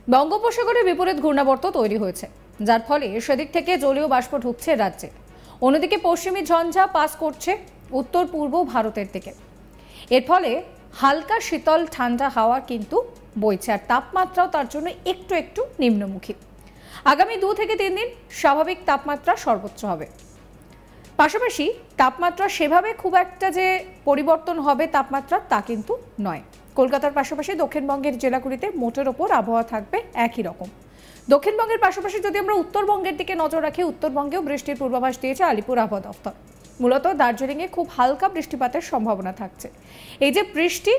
বঙ্গোপসাগরে বিপরীত ঘূর্ণাবর্ত তৈরি হয়েছে, যার ফলে সেদিক থেকে জলীয় বাষ্প ঢুকছে রাজ্যে। অন্যদিকে পশ্চিমী ঝঞ্ঝা পাস করছে উত্তর পূর্ব ভারতের দিকে। এর ফলে হালকা শীতল ঠান্ডা হাওয়া কিন্তু বইছে, আর তাপমাত্রাও তার জন্য একটু একটু নিম্নমুখী। আগামী 2 থেকে 3 দিন স্বাভাবিক তাপমাত্রা সর্বোচ্চ হবে। পাশাপাশি তাপমাত্রা সেভাবে খুব একটা যে পরিবর্তন হবে তাপমাত্রা, তা কিন্তু নয়। কলকাতার পাশাপাশি দক্ষিণবঙ্গের জেলাগুলিতে মোটের ওপর আবহাওয়া থাকবে একই রকম। দক্ষিণবঙ্গের পাশাপাশি যদি আমরা উত্তরবঙ্গের দিকে নজর রাখি, উত্তরবঙ্গেও বৃষ্টির পূর্বাভাস দিয়েছে আলিপুর আবহাওয়া দফতর। মূলত দার্জিলিংয়ে খুব হালকা বৃষ্টিপাতের সম্ভাবনা থাকছে। এই যে বৃষ্টি,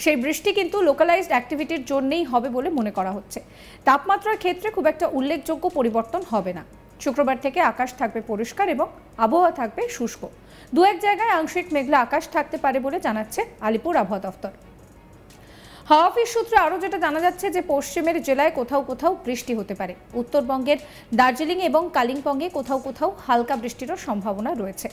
সেই বৃষ্টি কিন্তু লোকালাইজড অ্যাক্টিভিটির জন্যই হবে বলে মনে করা হচ্ছে। তাপমাত্রার ক্ষেত্রে খুব একটা উল্লেখযোগ্য পরিবর্তন হবে না। শুক্রবার থেকে আকাশ থাকবে পরিষ্কার এবং আবহাওয়া থাকবে শুষ্ক। 2-1 জায়গায় আংশিক মেঘলা আকাশ থাকতে পারে বলে জানাচ্ছে আলিপুর আবহাওয়া দফতর। হাওয়া অফিস সূত্রে আরও যেটা জানা যাচ্ছে যে পশ্চিমের জেলায় কোথাও কোথাও বৃষ্টি হতে পারে। উত্তরবঙ্গের দার্জিলিং এবং কালিম্পংয়ে কোথাও কোথাও হালকা বৃষ্টিরও সম্ভাবনা রয়েছে।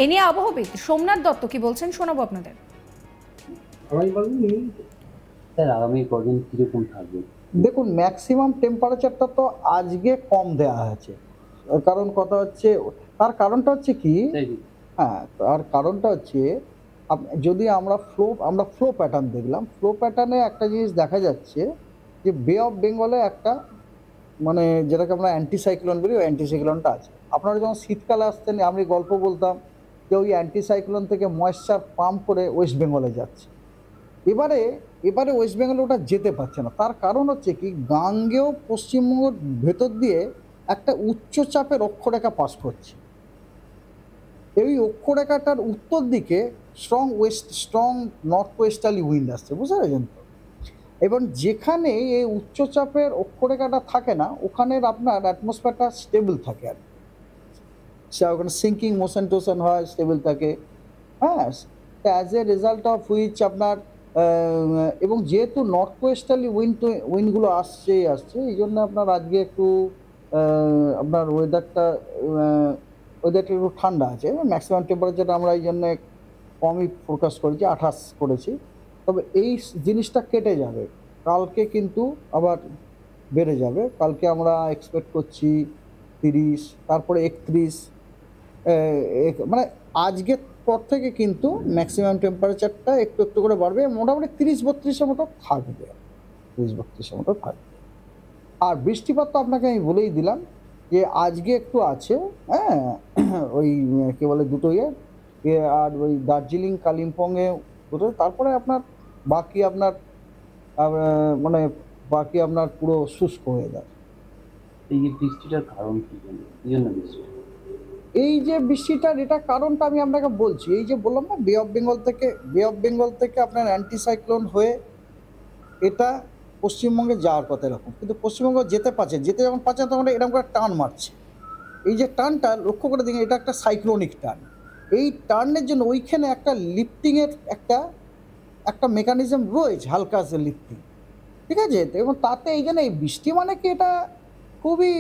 এ নিয়ে আবহাওয়াবিদ সোমনাথ দত্ত কি বলছেন শোনাবো আপনাদের। আগামী কদিন কিরকম থাকবে? দেখুন, ম্যাক্সিমাম টেম্পারেচারটা তো আজকে কম দেওয়া আছে। কারণ কথা হচ্ছে, তার কারণটা হচ্ছে কি, তার কারণটা হচ্ছে যদি আমরা ফ্লো প্যাটার্ন দেখলাম, ফ্লো প্যাটার্নে একটা জিনিস দেখা যাচ্ছে যে বে অফ বেঙ্গলে একটা মানে যেটাকে আমরা অ্যান্টিসাইক্লোন বলি, ওই অ্যান্টিসাইক্লোনটা আছে। আপনারা যখন শীতকালে আসতেন, আমি গল্প বলতাম যে ওই অ্যান্টিসাইক্লোন থেকে ময়েশ্চার পাম্প করে ওয়েস্ট বেঙ্গলে যাচ্ছে। এবারে ওয়েস্ট বেঙ্গলে ওটা যেতে পারছে না। তার কারণ হচ্ছে কি, গাঙ্গেয় পশ্চিমবঙ্গের ভেতর দিয়ে একটা উচ্চচাপের অক্ষরেখা পাস করছে। এই অক্ষরেখাটার উত্তর দিকে স্ট্রং নর্থ ওয়েস্টার্লি উইন্ড আসছে, বুঝতে পেরেছেন তো? এবং যেখানে এই উচ্চচাপের অক্ষরেখাটা থাকে না, ওখানের আপনার অ্যাটমসফিয়ারটা স্টেবল থাকে, আর ওখানে সিঙ্কিং মোশন টোশন হয়, স্টেবল থাকে। হ্যাঁ, as a result of which আপনার এবং যেহেতু নর্থ ওয়েস্টার্লি উইন্ডগুলো আসছে, এই জন্য আপনার আজকে একটু আপনার ওয়েদারটা একটু ঠান্ডা আছে। ম্যাক্সিমাম টেম্পারেচারটা আমরা এই জন্য কমই ফোরকাস্ট করেছি, 28 করেছি। তবে এই জিনিসটা কেটে যাবে, কালকে কিন্তু আবার বেড়ে যাবে। কালকে আমরা এক্সপেক্ট করছি 30, তারপরে 31, মানে আজকের পর থেকে কিন্তু ম্যাক্সিমাম টেম্পারেচারটা একটু একটু করে বাড়বে, মোটামুটি 30-32-এর মতো থাকবে, 30-32-এর মতো থাকবে। আর বৃষ্টিপাত তো আপনাকে আমি বলেই দিলাম যে আজকে একটু আছে, হ্যাঁ, ওই কী বলে দুটো আর ওই দার্জিলিং কালিম্পংয়ে দুটো। তারপরে আপনার বাকি আপনার পুরো শুষ্ক হয়ে যায়। এই বৃষ্টিটার কারণ কি জন্য বৃষ্টি? এই যে বৃষ্টিটার এটা কারণটা আমি আপনাকে বলছি। এই যে বললাম না, বে অফ বেঙ্গল থেকে আপনার অ্যান্টিসাইক্লোন হয়ে এটা পশ্চিমবঙ্গে যাওয়ার কথা এরকম, কিন্তু পশ্চিমবঙ্গ যেতে যখন পাচ্ছে তখন এরকম করে টান মারছে। এই যে টানটা লক্ষ্য করে দেখেন, এটা একটা সাইক্লোনিক টান। এই টার্নের জন্য ওইখানে একটা লিফটিংয়ের একটা মেকানিজম রয়েছে, হালকা আছে লিফটিং, ঠিক আছে? এবং তাতে এই জন্য এই বৃষ্টি মানে কি, এটা খুবই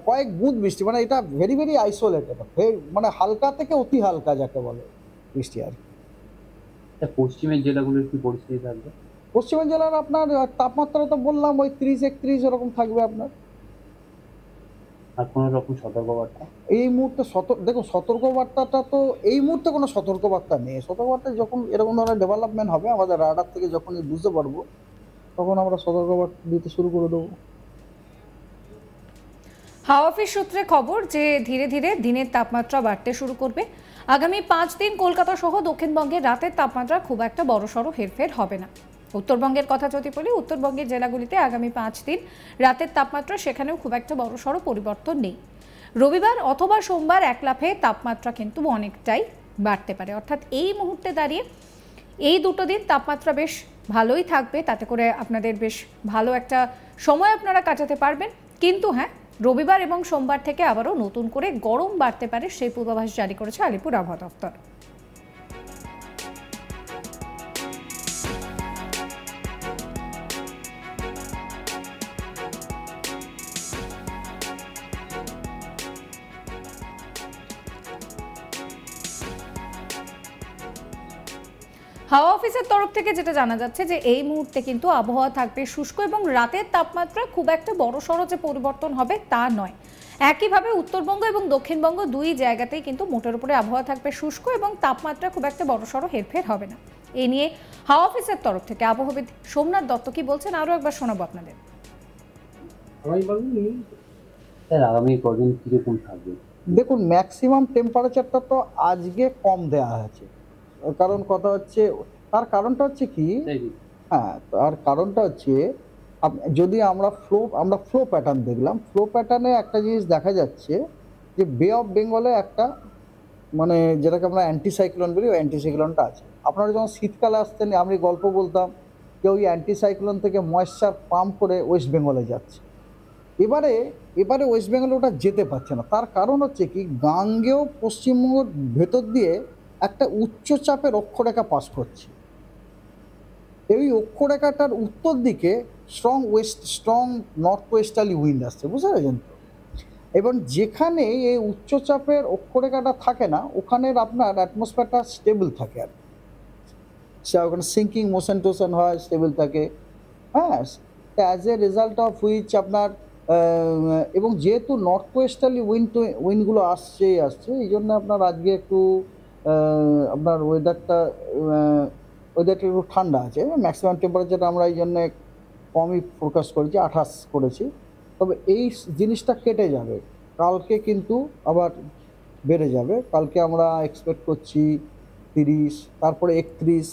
কয়েক বুঁদ বৃষ্টি, মানে এটা ভেরি ভেরি আইসোলেটেড, মানে হালকা থেকে অতি হালকা যাকে বলে বৃষ্টি আর কি। পশ্চিমের জেলাগুলোর কি পরিস্থিতি থাকবে? পশ্চিমের জেলার আপনার তাপমাত্রা তো বললাম ওই 30-31 এরকম থাকবে আপনার। আর কোনো রকম সতর্কবার্তা এই মুহূর্তে দেখুন, সতর্কবার্তাটা তো এই মুহূর্তে কোনো সতর্কবার্তা নেই। সতর্কবার্তা যখন এরকম ধরনের ডেভেলপমেন্ট হবে, আমাদের রাডার থেকে যখনই বুঝতে পারবো, তখন আমরা সতর্কবার্তা দিতে শুরু করে দেবো। হাওয়া অফিস সূত্রে খবর যে ধীরে ধীরে দিনের তাপমাত্রা বাড়তে শুরু করবে। আগামী 5 দিন কলকাতা সহ দক্ষিণবঙ্গের রাতের তাপমাত্রা খুব একটা বড়সড় হেরফের হবে না। উত্তরবঙ্গের কথা যদি বলি, উত্তরবঙ্গের জেলাগুলিতে আগামী 5 দিন রাতের তাপমাত্রা সেখানেও খুব একটা বড়সড় পরিবর্তন নেই। রবিবার অথবা সোমবার এক লাফে তাপমাত্রা কিন্তু অনেকটাই বাড়তে পারে। অর্থাৎ এই মুহূর্তে দাঁড়িয়ে এই দুটো দিন তাপমাত্রা বেশ ভালোই থাকবে, তাতে করে আপনাদের বেশ ভালো একটা সময় আপনারা কাটাতে পারবেন। কিন্তু হ্যাঁ, রবিবার এবং সোমবার থেকে আবারও নতুন করে গরম বাড়তে পারে, সেই পূর্বাভাস জারি করেছে আলিপুর আবহাওয়া দফতর। হাওয়া অফিসের তরফ থেকে যেটা জানা যাচ্ছে যে এই মুহূর্তে কিন্তু আবহাওয়া থাকবে শুষ্ক এবং রাতের তাপমাত্রা খুব একটা বড়সড় যে পরিবর্তন হবে তা নয়। একইভাবে উত্তরবঙ্গ এবং দক্ষিণবঙ্গ দুই জায়গাতেই কিন্তু মোটের উপরে আবহাওয়া থাকবে শুষ্ক এবং তাপমাত্রা খুব একটা বড়সড় হেরফের হবে না। এ নিয়ে হাওয়া অফিসের তরফ থেকে আবহাওয়াবিদ সোমনাথ দত্ত কি বলছেন আরো একবার শোনাবো আপনাদের। স্যার আগামী কদিন কিরকম থাকবে? দেখুন, ম্যাক্সিমাম টেম্পারেচারটা তো আজকে কম দেওয়া হয়েছে, কারণ কথা হচ্ছে, তার কারণটা হচ্ছে কি, হ্যাঁ তার কারণটা হচ্ছে যদি আমরা ফ্লো প্যাটার্ন দেখলাম, ফ্লো প্যাটার্নে একটা জিনিস দেখা যাচ্ছে যে বে অফ বেঙ্গলে একটা মানে যেটাকে আমরা অ্যান্টিসাইক্লোন বলি, ওই অ্যান্টিসাইক্লোনটা আছে। আপনারা যখন শীতকালে আসতেন আমি গল্প বলতাম যে ওই অ্যান্টিসাইক্লোন থেকে ময়েশ্চার পাম্প করে ওয়েস্ট বেঙ্গলে যাচ্ছে। এবারে ওয়েস্ট বেঙ্গলে ওটা যেতে পারছে না। তার কারণ হচ্ছে কি, গাঙ্গেয় পশ্চিমবঙ্গের ভেতর দিয়ে একটা উচ্চচাপের অক্ষরেখা পাস করছে। এই অক্ষরেখাটার উত্তর দিকে স্ট্রং নর্থ ওয়েস্টার্লি উইন্ড আসছে, বুঝতে পেরেছেন তো? এবং যেখানে এই উচ্চচাপের অক্ষরেখাটা থাকে না, ওখানের আপনার অ্যাটমসফিয়ারটা স্টেবল থাকে, আর ওখানে সিঙ্কিং মোশন টোশন হয়, স্টেবল থাকে। হ্যাঁ, as a result of which আপনার এবং যেহেতু নর্থ ওয়েস্টার্লি উইন্ডগুলো আসছে, এই জন্য আপনার আজকে একটু আপনার ওয়েদারটা একটু ঠান্ডা আছে। ম্যাক্সিমাম টেম্পারেচার আমরা এই জন্য কমই ফোরকাস্ট করেছি, 28 করেছি। তবে এই জিনিসটা কেটে যাবে, কালকে কিন্তু আবার বেড়ে যাবে। কালকে আমরা এক্সপেক্ট করছি 30, তারপরে 31,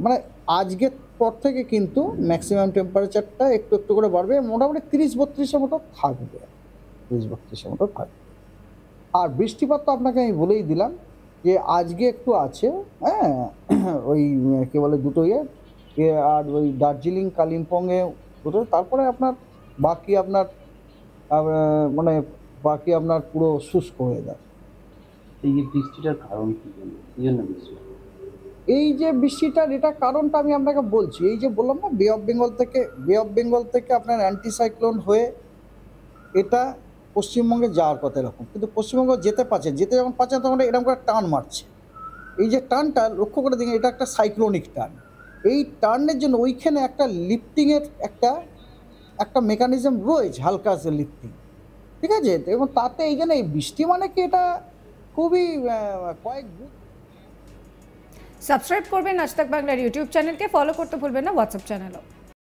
মানে আজকের পর থেকে কিন্তু ম্যাক্সিমাম টেম্পারেচারটা একটু একটু করে বাড়বে, মোটামুটি 30-32-এর মতো থাকবে, 30-32-এর মতো থাকবে। আর বৃষ্টিপাত তো আপনাকে আমি বলেই দিলাম যে আজকে একটু আছে, হ্যাঁ ওই কী বলে দুটো আর ওই দার্জিলিং কালিম্পংয়ে দুটো। তারপরে আপনার বাকি আপনার পুরো শুষ্ক হয়ে যায়। এই যে বৃষ্টিটার কারণ কি জন্য বৃষ্টি? এই যে বৃষ্টিটার এটা কারণটা আমি আপনাকে বলছি। এই যে বললাম না, বে অফ বেঙ্গল থেকে আপনার অ্যান্টিসাইক্লোন হয়ে এটা পশ্চিমবঙ্গে যাওয়ার কথা এরকম, কিন্তু পশ্চিমবঙ্গ যেতে যখন পাচ্ছে তখন এরকম করে টান মারছে। এই যে টানটা লক্ষ্য করে দেখেন, এটা একটা সাইক্লোনিক টার্ন। এই টার্নের জন্য ওইখানে একটা লিফটিংয়ের একটা মেকানিজম রয়েছে, হালকা আছে লিফটিং, ঠিক আছে? এবং তাতে এইখানে এই বৃষ্টি মানে কি, এটা খুবই সাবস্ক্রাইব করবেন আজ তাক বাংলার ইউটিউব চ্যানেলকে, ফলো করতে ভুলবেন না হোয়াটসঅ্যাপ চ্যানেলও।